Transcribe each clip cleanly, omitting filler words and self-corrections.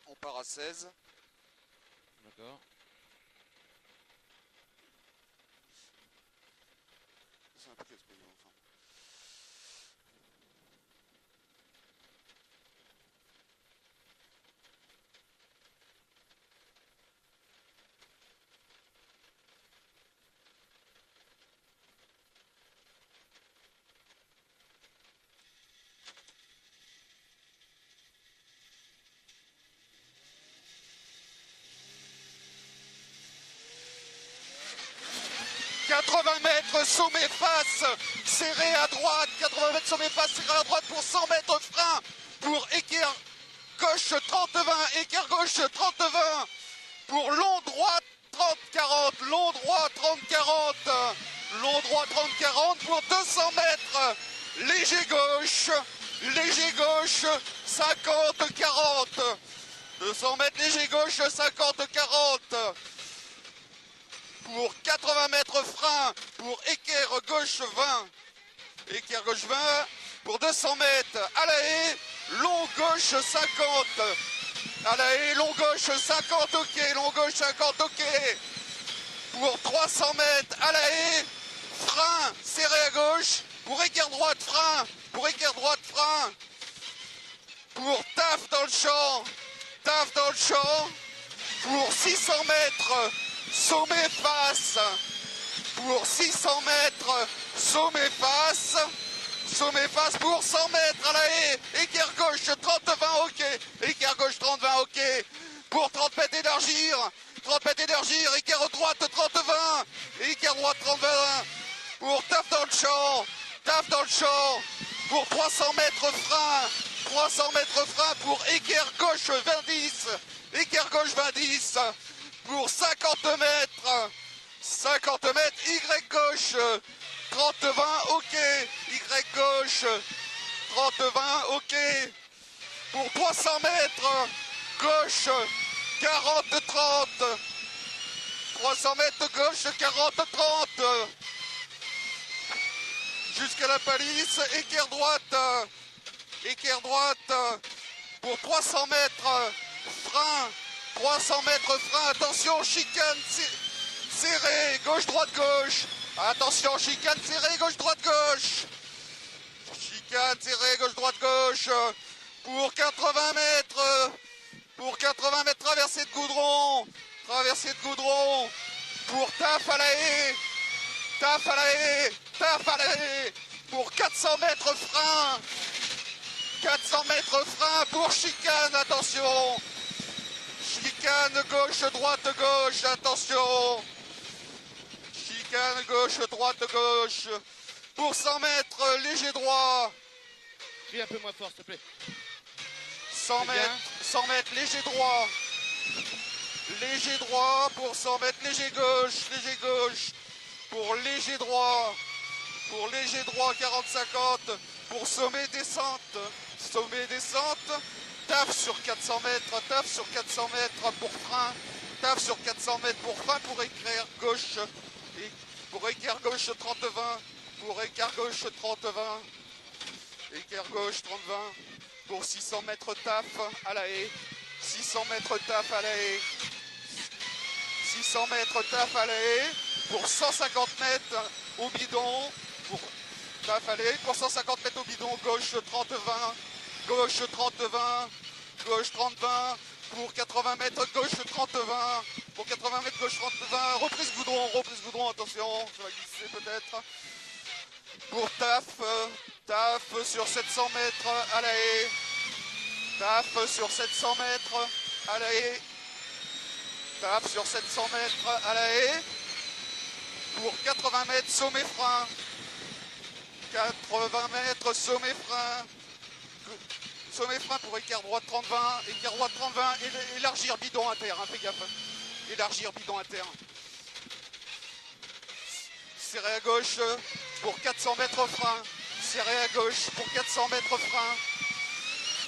On part à 16. D'accord. C'est un peu casse-couille, enfin. « 80 mètres, sommet face, serré à droite, 80 mètres, sommet face, serré à droite pour 100 mètres, frein pour équerre gauche 30-20, équerre gauche 30-20, pour long droit 30-40, long droit 30-40, long droit 30-40 pour 200 mètres, léger gauche 50-40, 200 mètres, léger gauche 50-40, pour 80 mètres frein, pour équerre gauche 20, équerre gauche 20, pour 200 mètres, à la haie, long gauche 50, à la haie, long gauche 50, ok, long gauche 50, ok, pour 300 mètres, à la haie, frein, serré à gauche, pour équerre droite, frein, pour équerre droite, frein, pour taf dans le champ, pour 600 mètres, sommet face, pour 600 mètres, sommet face pour 100 mètres à la haie, équerre gauche 30-20, ok, équerre gauche 30-20, ok, pour 30 mètres élargir, équerre droite 30-20, équerre droite 30-20, pour taf dans le champ, pour 300 mètres frein, pour équerre gauche 20-10, pour 50 mètres, Y gauche, 30-20, ok, Y gauche, 30-20, ok, pour 300 mètres, gauche, 40-30, 300 mètres gauche, 40-30, jusqu'à la palisse, équerre droite, pour 300 mètres, frein, attention, chicane serré, gauche-droite gauche, attention, chicane serré, gauche-droite gauche, pour 80 mètres, traversée de goudron, pour taf à la haie, pour 400 mètres frein, pour chicane, attention, chicane gauche, attention, chicane gauche, pour 100 mètres, léger droit, Crie un peu moins fort, s'il te plaît. 100 mètres, léger droit, pour 100 mètres, léger gauche, pour léger droit, 40-50, pour sommet descente, taf sur 400 mètres, pour frein, pour équerre gauche, pour équerre gauche 30-20, équerre gauche 30-20, pour 600 mètres taf à la haie, 600 mètres taf à pour 150 mètres au bidon, pour taf à la haie, pour 150 mètres au bidon, gauche 30-20, pour 80 mètres gauche 30-20, reprise goudron, attention, ça va glisser peut-être, pour taf sur 700 mètres à la haie, pour 80 mètres sommet frein, pour équerre droite 30-20, élargir bidon à terre, hein, fais gaffe, serré à gauche pour 400 mètres frein,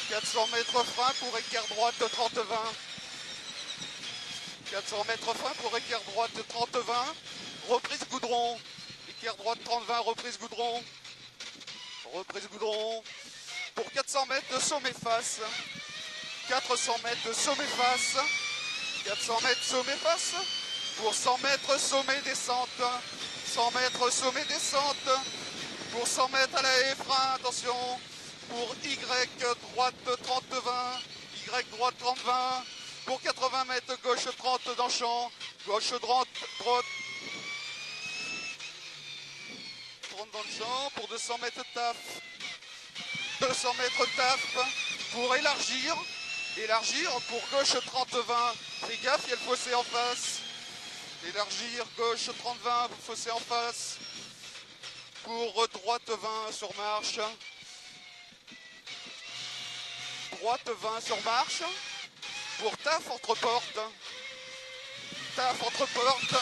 400 mètres frein pour équerre droite 30-20, 400 mètres frein pour équerre droite 30-20, reprise goudron, équerre droite 30-20, reprise goudron, pour 400 mètres de sommet face, 400 mètres sommet face. 400 mètres sommet face. Pour 100 mètres sommet descente. 100 mètres sommet descente. Pour 100 mètres à la haie, frein, attention. Pour Y droite 30-20. Y droite 30-20. Pour 80 mètres gauche 30 dans le champ. Gauche droite 30 dans le champ. Pour 200 mètres taf. 200 mètres taf. Pour élargir. Élargir pour gauche 30-20. Fais gaffe, il y a le fossé en face. Élargir, gauche 30-20, fossé en face. Pour droite 20 sur marche. Droite 20 sur marche. Pour taf entre portes. Taf entre portes.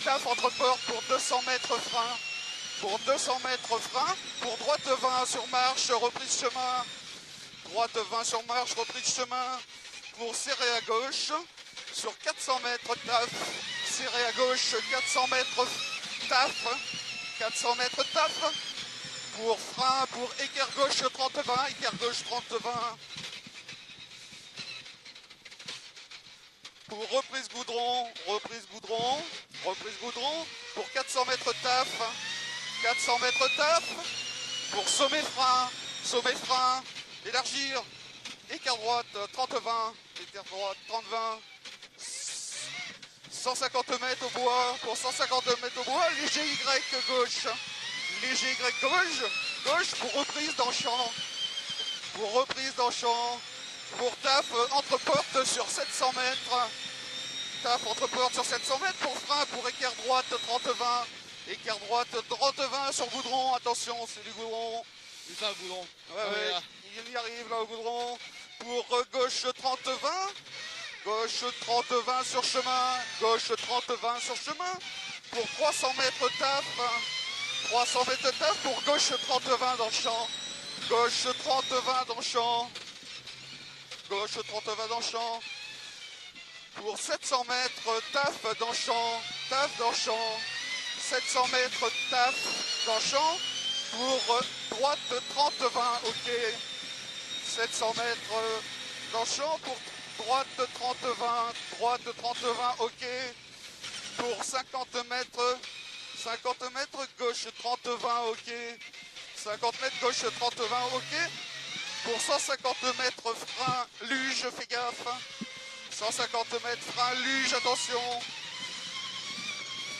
Taf entre portes pour 200 mètres frein. Pour 200 mètres frein. Pour droite 20 sur marche, reprise chemin. Droite 20 sur marche, reprise chemin. Pour serrer à gauche. Sur 400 mètres taf. Serrer à gauche, 400 mètres taf. 400 mètres taf. Pour frein, pour équerre gauche 30-20. Équerre gauche 30-20. Pour reprise goudron, reprise goudron, reprise goudron. Pour 400 mètres taf. 400 mètres taf. Pour sommet frein, élargir. Équerre droite 30-20. Équerre droite 30-20. 150 mètres au bois. Pour 150 mètres au bois, léger Y gauche. Léger Y gauche. Gauche pour reprise dans le champ. Pour reprise dans le champ. Pour taf entre portes sur 700 mètres. Taf entre portes sur 700 mètres. Pour frein, pour équerre droite 30-20. Équerre droite 30-20 sur goudron. Attention, c'est du goudron. C'est ça le goudron. Ouais. Il y arrive là au goudron. Pour gauche 30-20. Gauche 30-20 sur chemin. Gauche 30-20 sur chemin. Pour 300 mètres taf. 300 mètres taf. Pour gauche 30-20 dans le champ. Gauche 30-20 dans le champ. Gauche 30-20 dans le champ. Pour 700 mètres taf dans le champ. Taf dans le champ. 700 mètres taf dans le champ. Pour droite 30-20. Ok. 700 mètres dans le champ. Pour droite 30-20. Droite 30-20. Ok. Pour 50 mètres. 50 mètres gauche 30-20. Ok. 50 mètres gauche 30-20. Ok. Pour 150 mètres frein luge. Fais gaffe. 150 mètres frein luge. Attention.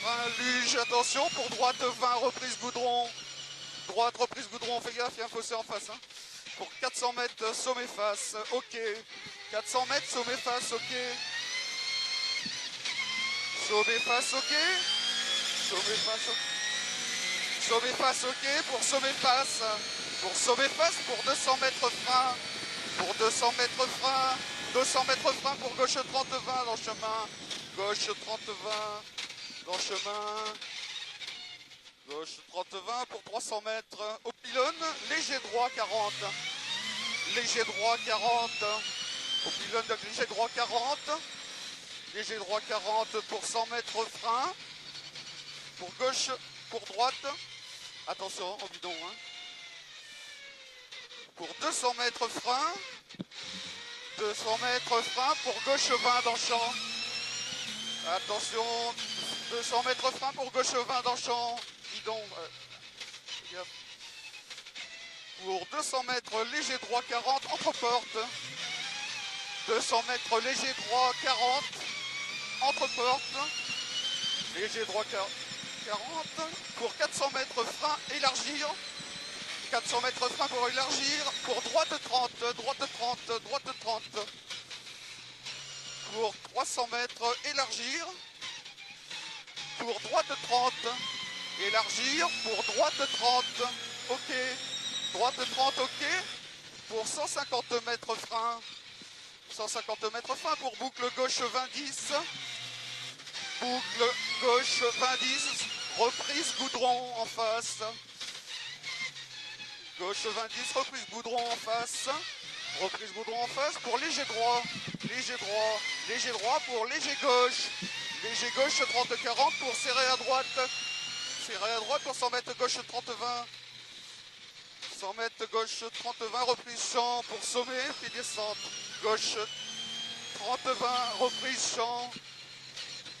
Frein luge. Attention. Pour droite 20. Reprise goudron. Droite reprise goudron. Fais gaffe. Il y a un fossé en face. Hein. Pour 400 mètres sommet face. Ok. 400 mètres sommet face. Ok. Sommet face. Ok. Sommet face. Ok. Sommet face. Ok. Pour sommet face. Pour sommet face. Pour 200 mètres frein. Pour 200 mètres frein. 200 mètres frein pour gauche 30-20 dans le chemin. Gauche 30-20 dans le chemin. Gauche 30-20 pour 300 mètres au pylône. Léger droit 40. Léger droit 40. Au pylône de léger droit 40. Léger droit 40 pour 100 mètres frein. Pour gauche, pour droite. Attention au bidon. Hein. Pour 200 mètres frein. 200 mètres frein pour gauche 20 dans le champ. Attention. 200 mètres frein pour gauche 20 dans le champ. Bidon. Pour 200 mètres léger droit 40 entre portes. 200 mètres léger droit 40 entre portes. Léger droit 40. Pour 400 mètres frein élargir. 400 mètres frein pour élargir. Pour droite 30. Droite 30. Droite 30. Pour 300 mètres élargir. Pour droite 30. Élargir. Pour droite 30. Ok. Droite 30. Ok. Pour 150 mètres frein. 150 mètres frein pour boucle gauche 20-10. Boucle gauche 20-10. Reprise goudron en face. Gauche 20-10. Reprise goudron en face. Reprise goudron en face pour léger droit. Léger droit. Léger droit pour léger gauche. Léger gauche 30-40 pour serrer à droite. Serrer à droite pour 100 mètres gauche 30-20. 100 mètres gauche 30-20, reprise champ pour sommet, puis descente. Gauche 30-20, reprise champ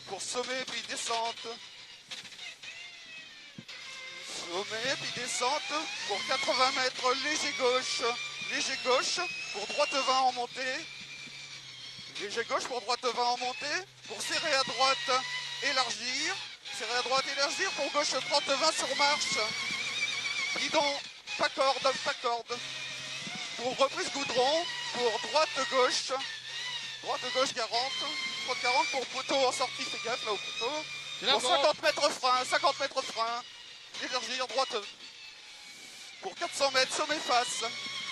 pour sommet, puis descente. Sommet, puis descente pour 80 mètres, léger gauche pour droite 20 en montée. Léger gauche pour droite 20 en montée, pour serrer à droite, élargir. Serrer à droite, élargir, pour gauche 30-20 sur marche. Guidon, pas corde. Pour reprise goudron, pour droite-gauche 40, 30-40 pour poteau en sortie, fais gaffe là au poteau. Pour 50 mètres frein, élargir droite. Pour 400 mètres sommet face,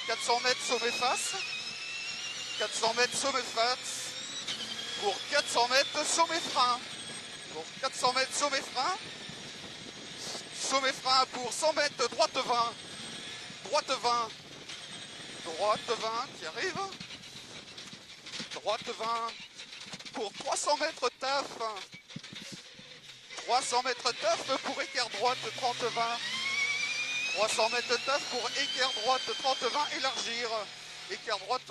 400 mètres sommet face, 400 mètres sommet face, pour 400 mètres sommet frein, pour 400 mètres sommet frein pour 100 mètres droite 20, droite 20 qui arrive, droite 20 pour 300 mètres taf, 300 mètres taf pour équerre droite 30-20, 300 mètres taf pour équerre droite 30-20, élargir, équerre droite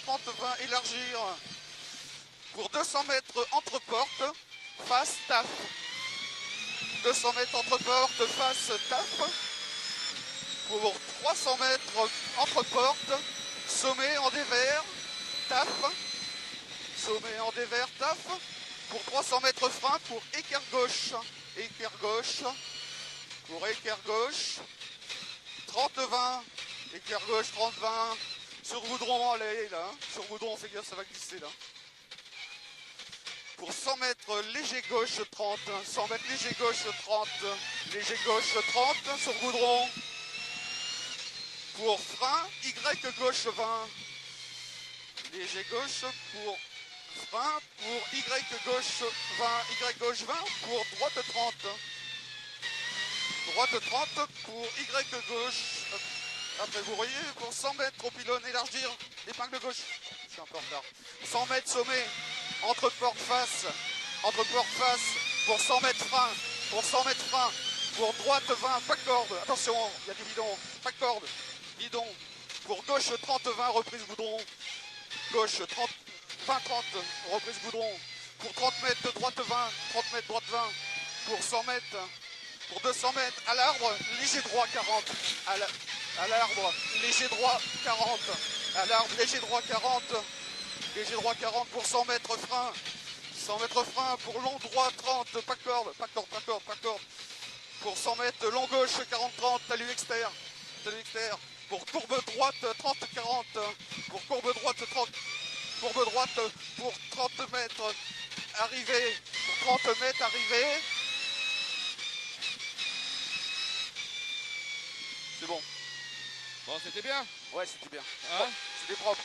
30-20, élargir, pour 200 mètres entre portes, face taf, 200 mètres entre portes, face taf, pour 300 mètres entre portes, sommet en dévers, taf, sommet en dévers, taf, pour 300 mètres frein, pour équerre gauche, pour équerre gauche, 30-20, équerre gauche 30-20, sur goudron, allez là, sur goudron, fais gaffe, ça va glisser là. Pour 100 mètres léger gauche 30, 100 mètres léger gauche 30, léger gauche 30 sur goudron. Pour frein, Y gauche 20, léger gauche pour frein, pour Y gauche 20, Y gauche 20, pour droite 30. Droite 30 pour Y gauche. Après vous voyez, pour 100 mètres au pylône, élargir, épingle gauche. Je suis un peu en retard. 100 mètres sommet, entre porte face, pour 100 mètres frein, pour droite 20, pas de corde, attention, il y a des bidons, pas de corde, bidon, pour gauche 30-20, reprise goudron, gauche 30, 20-30, reprise goudron, pour 30 mètres droite 20, 30 mètres droite 20, pour 100 mètres, pour 200 mètres, à l'arbre, léger droit 40, à l'arbre, léger droit 40, à l'arbre, léger droit 40, léger droit 40 pour 100 mètres frein, 100 mètres frein pour long droit 30, pas corde, pour 100 mètres long gauche 40-30, talus externe, pour courbe droite 30-40, pour courbe droite 30, courbe droite pour 30 mètres, arrivée, pour 30 mètres arrivée, c'est bon. Bon, c'était bien. Ouais, c'était bien. Hein? C'était propre.